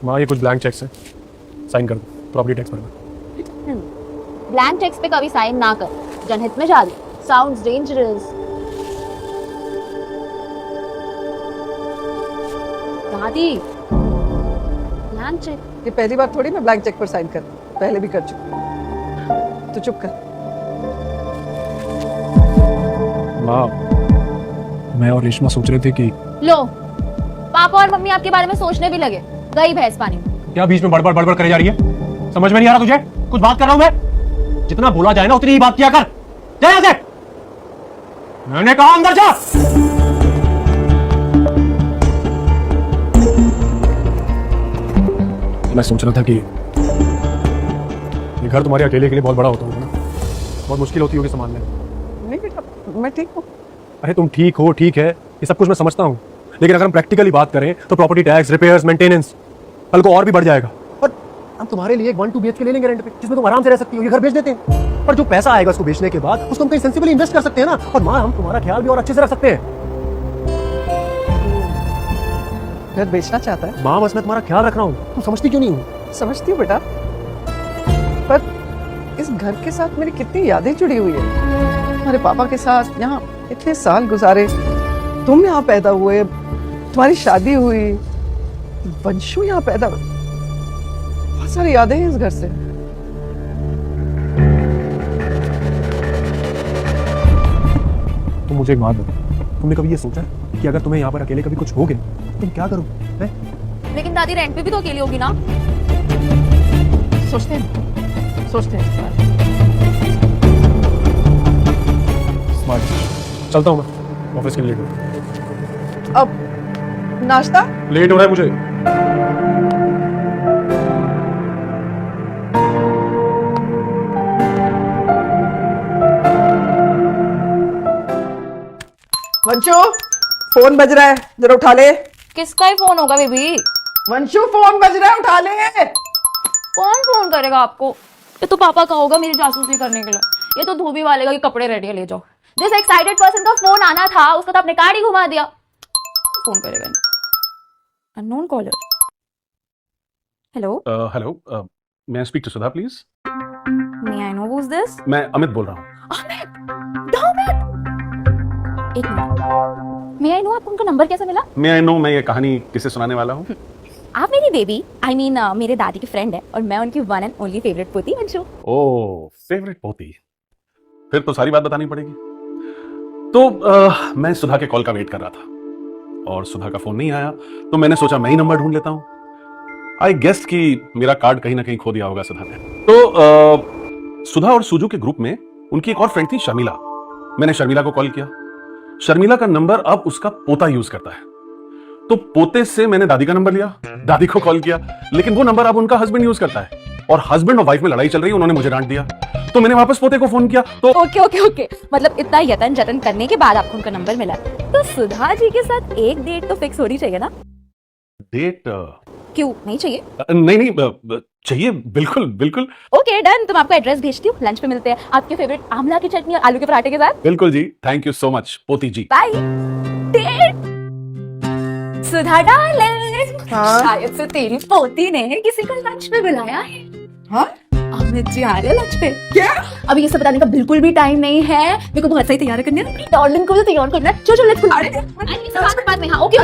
माँ ये कुछ ब्लैंक चेक्स है, साइन कर दो, प्रॉपर्टी टैक्स भरना। ब्लैंक चेक्स पे कभी साइन ना कर, जनहित में जारी। Sounds dangerous. दादी, ब्लैंक चेक। ये पहली बार थोड़ी मैं ब्लैंक चेक पर साइन कर, पहले भी कर चुकी। तो चुप कर। माँ मैं और रेशमा सोच रहे थे कि लो, पापा और मम्मी आपके बारे में सोचने भी लगे। गई भैंस पानी में। क्या बीच में बड़बड़ बड़बड़ करे जा रही है? समझ में नहीं आ रहा तुझे? कुछ बात कर रहा हूं मैं। जितना बोला जाए ना उतनी ही बात किया कर। जा यहां से। मैंने कहा अंदर जा। मैं सोच रहा था कि ये घर तुम्हारे अकेले के लिए बहुत बड़ा होता होगा ना, बहुत मुश्किल होती होगी संभालने में। नहीं बेटा, मैं ठीक हूँ। अरे तुम ठीक हो, ठीक है, ये सब कुछ मैं समझता हूँ, लेकिन अगर हम प्रैक्टिकली बात करें तो प्रॉपर्टी टैक्स, रिपेयर्स, मेंटेनेंस कल को और भी बढ़ जाएगा। और हम तुम्हारे लिए एक 1-2 BHK ले लेंगे रेंट पे, जिसमें तुम आराम से रह सकती हो। ये घर बेच देते हैं, पर जो पैसा आएगा उसको बेचने के बाद उसको हम कहीं सेंसिबली इन्वेस्ट कर सकते हैं ना। और माँ हम तुम्हारा ख्याल भी और अच्छे से रख सकते हैं। घर बेचना चाहता है? माँ बस मैं तुम्हारा ख्याल रख रहा हूँ, तुम समझती क्यों नहीं हो? समझती हूँ बेटा, पर इस घर के साथ मेरी कितनी यादें जुड़ी हुई है। तुम्हारे पापा के साथ यहाँ इतने साल गुजारे, तुम यहाँ पैदा हुए, तुम्हारी शादी हुई, वंशु यहाँ पैदा हुए, बहुत सारी यादें हैं इस घर से। तुम मुझे एक बात बताओ, तुमने कभी ये सोचा है कि अगर तुम्हें यहाँ पर अकेले कभी कुछ हो गया तुम क्या करोगे? लेकिन दादी रेंट पे भी तो अकेली होगी ना। सोचते हैं इस बारे में। स्मार्ट। चलता हूँ मैं, ऑफिस के लिए लेट हो रहा है। अब नाश्ता? लेट हो रहा है मुझे। वंशु, फोन बज रहा है, जरा उठा ले। किसका ही फोन होगा बेबी? वंशु फोन बज रहा है, उठा ले। कौन फोन करेगा आपको? ये तो पापा का होगा मेरी जासूसी करने के लिए। ये तो धोबी वाले का, ये कपड़े रेडी है ले जाओ। जिस एक्साइटेड पर्सन का फोन आना था उसका तो अपने कार्ड ही घुमा दिया। फोन करेगा unknown caller. Hello hello, may I speak to Sudha please? May I know who is this? मैं अमित बोल रहा हूँ। एक मिनट, मे आई नो आपको उनका नंबर कैसे मिला? मैं आई नो, मैं ये कहानी किसे सुनाने वाला हूँ? आप मेरी बेबी आई मीन मेरे दादी की फ्रेंड है और मैं उनकी वन एंड ओनली फेवरेट पोती वंशु। ओह फेवरेट पोती, फिर तो सारी बात बतानी पड़ेगी। तो मैं सुधा के कॉल का वेट कर रहा था और सुधा का फोन नहीं आया, तो मैंने सोचा मैं ही नंबर ढूंढ लेता हूँ। आई गेस कि मेरा कार्ड कहीं ना कहीं खो दिया होगा सुधा ने। तो सुधा और सुजू के ग्रुप में उनकी एक और फ्रेंड थी शर्मिला। मैंने शर्मिला को कॉल किया। शर्मिला का नंबर अब उसका पोता यूज करता है, तो पोते से मैंने दादी का नंबर लिया, दादी को कॉल किया, लेकिन वो नंबर अब उनका हस्बैंड यूज करता है और हस्बैंड और वाइफ में लड़ाई चल रही है। उन्होंने मुझे डांट दिया, तो मैंने वापस पोते को फोन किया। तो ओके मतलब इतना यतन जतन करने के बाद आपको उनका नंबर मिला, तो सुधा जी के साथ एक डेट तो फिक्स होनी चाहिए ना? डेट क्यों नहीं चाहिए? नहीं चाहिए, बिल्कुल बिल्कुल। ओके डन, तुम आपका एड्रेस भेजती हूँ, लंच पे मिलते हैं आपके फेवरेट आमला की चटनी और आलू के पराठे के साथ। बिल्कुल जी, थैंक यू सो मच पोती जी। बाय। डेट सुधा डार्लिंग, शायद से तेरी पोती ने किसी को लंच पे बुलाया है। हाँ? अमित जी आ रहे हैं लंच पे। क्या? अभी ये सब बताने का बिल्कुल भी टाइम नहीं है, मेरे को बहुत सही तैयार करनी है, डार्लिंग को भी तैयार करना है। चलो लेट्स गो। बाद में हाँ, ओके।